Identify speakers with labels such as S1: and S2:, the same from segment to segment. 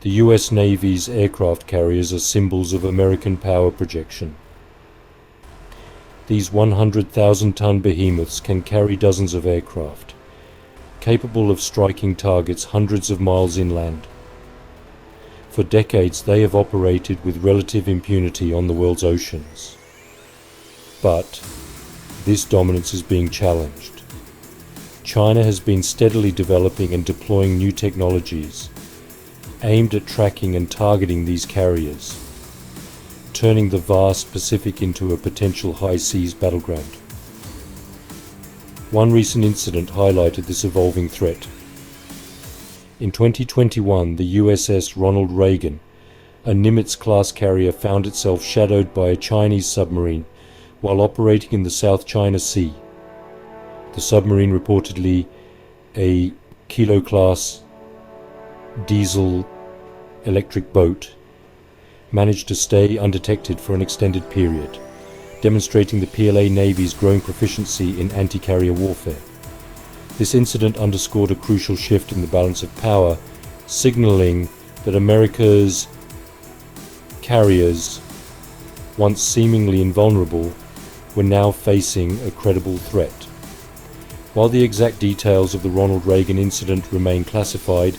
S1: The US Navy's aircraft carriers are symbols of American power projection. These 100,000-ton behemoths can carry dozens of aircraft, capable of striking targets hundreds of miles inland. For decades they have operated with relative impunity on the world's oceans. But this dominance is being challenged. China has been steadily developing and deploying new technologies aimed at tracking and targeting these carriers, turning the vast Pacific into a potential high seas battleground. One recent incident highlighted this evolving threat. In 2021, the USS Ronald Reagan, a Nimitz-class carrier, found itself shadowed by a Chinese submarine while operating in the South China Sea. The submarine, reportedly a Kilo-class diesel-electric boat, managed to stay undetected for an extended period, demonstrating the PLA Navy's growing proficiency in anti-carrier warfare. This incident underscored a crucial shift in the balance of power, signaling that America's carriers, once seemingly invulnerable, were now facing a credible threat. While the exact details of the Ronald Reagan incident remain classified,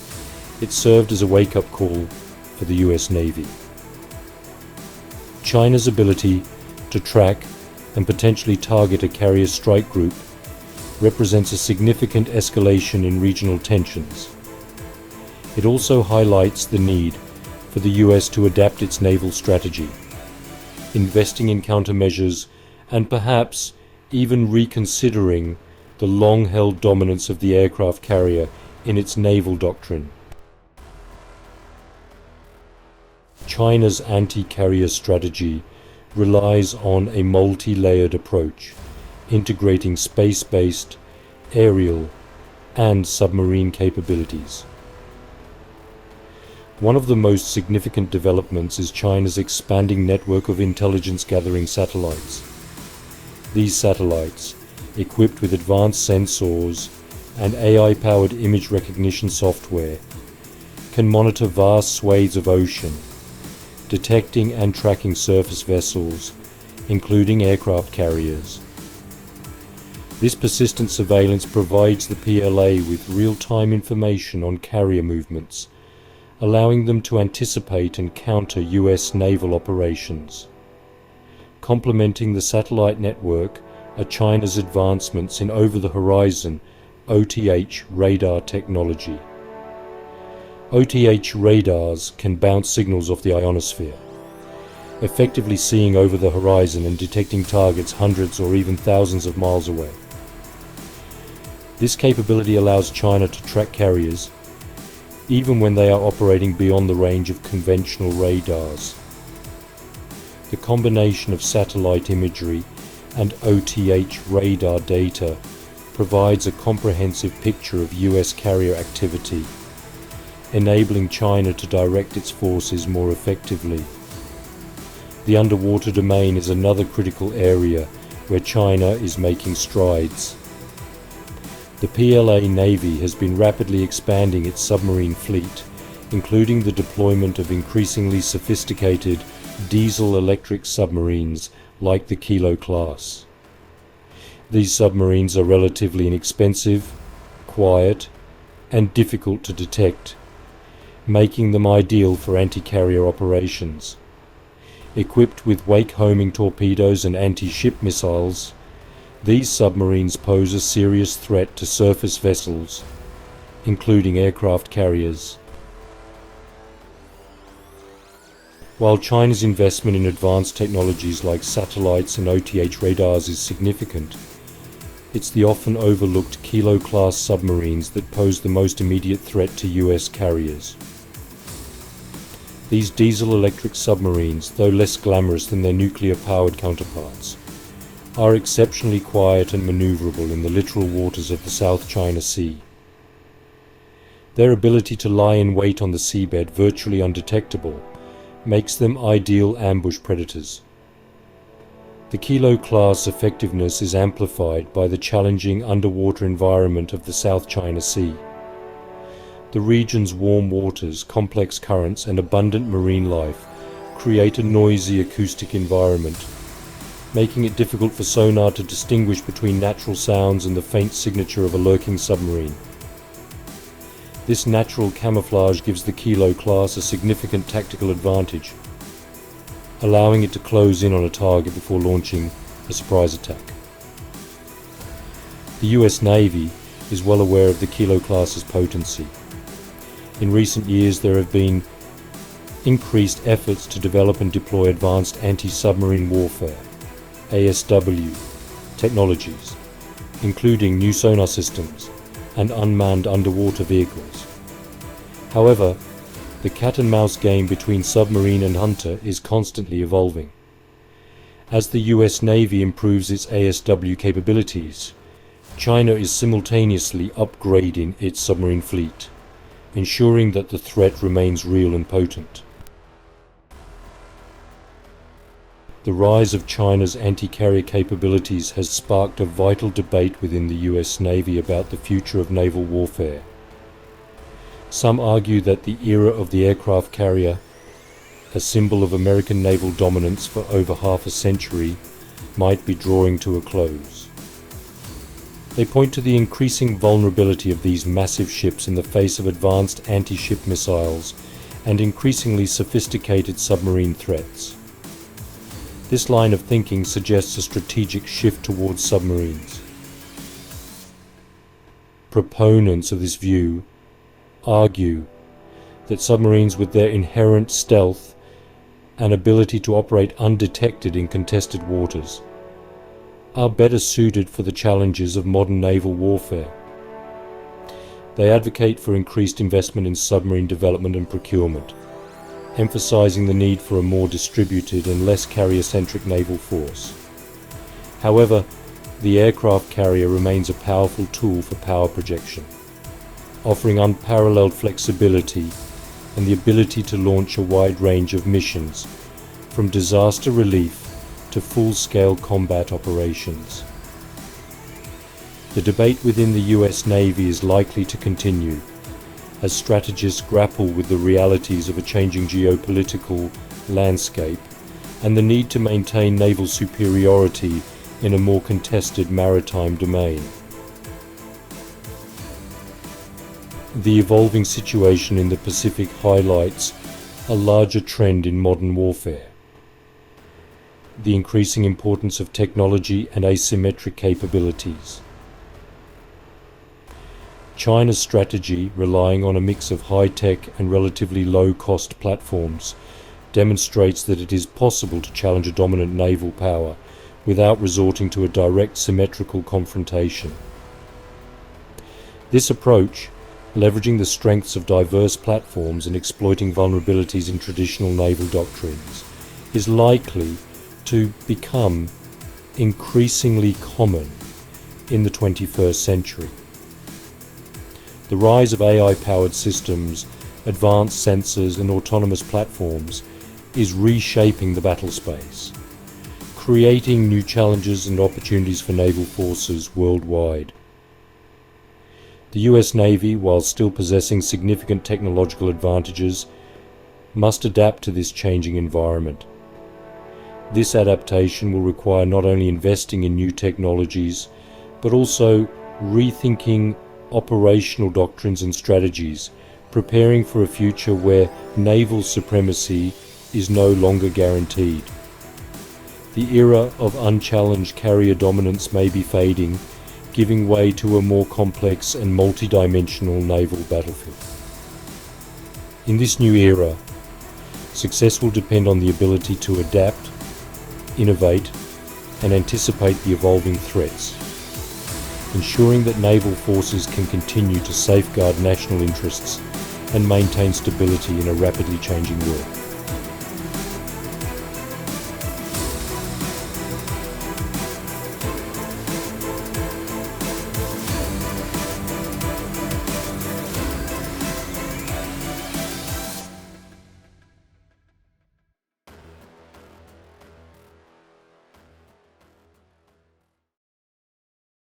S1: it served as a wake-up call for the US Navy. China's ability to track and potentially target a carrier strike group represents a significant escalation in regional tensions. It also highlights the need for the US to adapt its naval strategy, investing in countermeasures and perhaps even reconsidering the long-held dominance of the aircraft carrier in its naval doctrine. China's anti-carrier strategy relies on a multi-layered approach, integrating space-based, aerial, and submarine capabilities. One of the most significant developments is China's expanding network of intelligence-gathering satellites. These satellites, equipped with advanced sensors and AI-powered image recognition software, can monitor vast swathes of ocean, detecting and tracking surface vessels, including aircraft carriers. This persistent surveillance provides the PLA with real-time information on carrier movements, allowing them to anticipate and counter US naval operations. Complementing the satellite network are China's advancements in over-the-horizon OTH radar technology. OTH radars can bounce signals off the ionosphere, effectively seeing over the horizon and detecting targets hundreds or even thousands of miles away. This capability allows China to track carriers even when they are operating beyond the range of conventional radars. The combination of satellite imagery and OTH radar data provides a comprehensive picture of US carrier activity, enabling China to direct its forces more effectively. The underwater domain is another critical area where China is making strides. The PLA Navy has been rapidly expanding its submarine fleet, including the deployment of increasingly sophisticated diesel-electric submarines like the Kilo class. These submarines are relatively inexpensive, quiet, and difficult to detect, making them ideal for anti-carrier operations. Equipped with wake-homing torpedoes and anti-ship missiles, these submarines pose a serious threat to surface vessels, including aircraft carriers. While China's investment in advanced technologies like satellites and OTH radars is significant, it's the often overlooked Kilo-class submarines that pose the most immediate threat to US carriers. These diesel-electric submarines, though less glamorous than their nuclear-powered counterparts, are exceptionally quiet and maneuverable in the littoral waters of the South China Sea. Their ability to lie in wait on the seabed virtually undetectable makes them ideal ambush predators. The Kilo-class effectiveness is amplified by the challenging underwater environment of the South China Sea. The region's warm waters, complex currents, and abundant marine life create a noisy acoustic environment, making it difficult for sonar to distinguish between natural sounds and the faint signature of a lurking submarine. This natural camouflage gives the Kilo class a significant tactical advantage, allowing it to close in on a target before launching a surprise attack. The US Navy is well aware of the Kilo class's potency. In recent years, there have been increased efforts to develop and deploy advanced anti-submarine warfare (ASW) technologies, including new sonar systems and unmanned underwater vehicles. However, the cat-and-mouse game between submarine and hunter is constantly evolving. As the US Navy improves its ASW capabilities, China is simultaneously upgrading its submarine fleet, ensuring that the threat remains real and potent. The rise of China's anti-carrier capabilities has sparked a vital debate within the US Navy about the future of naval warfare. Some argue that the era of the aircraft carrier, a symbol of American naval dominance for over half a century, might be drawing to a close. They point to the increasing vulnerability of these massive ships in the face of advanced anti-ship missiles and increasingly sophisticated submarine threats. This line of thinking suggests a strategic shift towards submarines. Proponents of this view argue that submarines, with their inherent stealth and ability to operate undetected in contested waters, are better suited for the challenges of modern naval warfare. They advocate for increased investment in submarine development and procurement, emphasizing the need for a more distributed and less carrier-centric naval force. However, the aircraft carrier remains a powerful tool for power projection, offering unparalleled flexibility and the ability to launch a wide range of missions, from disaster relief to full-scale combat operations. The debate within the US Navy is likely to continue, as strategists grapple with the realities of a changing geopolitical landscape and the need to maintain naval superiority in a more contested maritime domain. The evolving situation in the Pacific highlights a larger trend in modern warfare: the increasing importance of technology and asymmetric capabilities. China's strategy, relying on a mix of high-tech and relatively low-cost platforms, demonstrates that it is possible to challenge a dominant naval power without resorting to a direct symmetrical confrontation. This approach, leveraging the strengths of diverse platforms and exploiting vulnerabilities in traditional naval doctrines, is likely to become increasingly common in the 21st century. The rise of AI-powered systems, advanced sensors, and autonomous platforms is reshaping the battle space, creating new challenges and opportunities for naval forces worldwide. The US Navy, while still possessing significant technological advantages, must adapt to this changing environment. This adaptation will require not only investing in new technologies, but also rethinking operational doctrines and strategies, preparing for a future where naval supremacy is no longer guaranteed. The era of unchallenged carrier dominance may be fading, giving way to a more complex and multi-dimensional naval battlefield. In this new era, success will depend on the ability to adapt, innovate, and anticipate the evolving threats, ensuring that naval forces can continue to safeguard national interests and maintain stability in a rapidly changing world.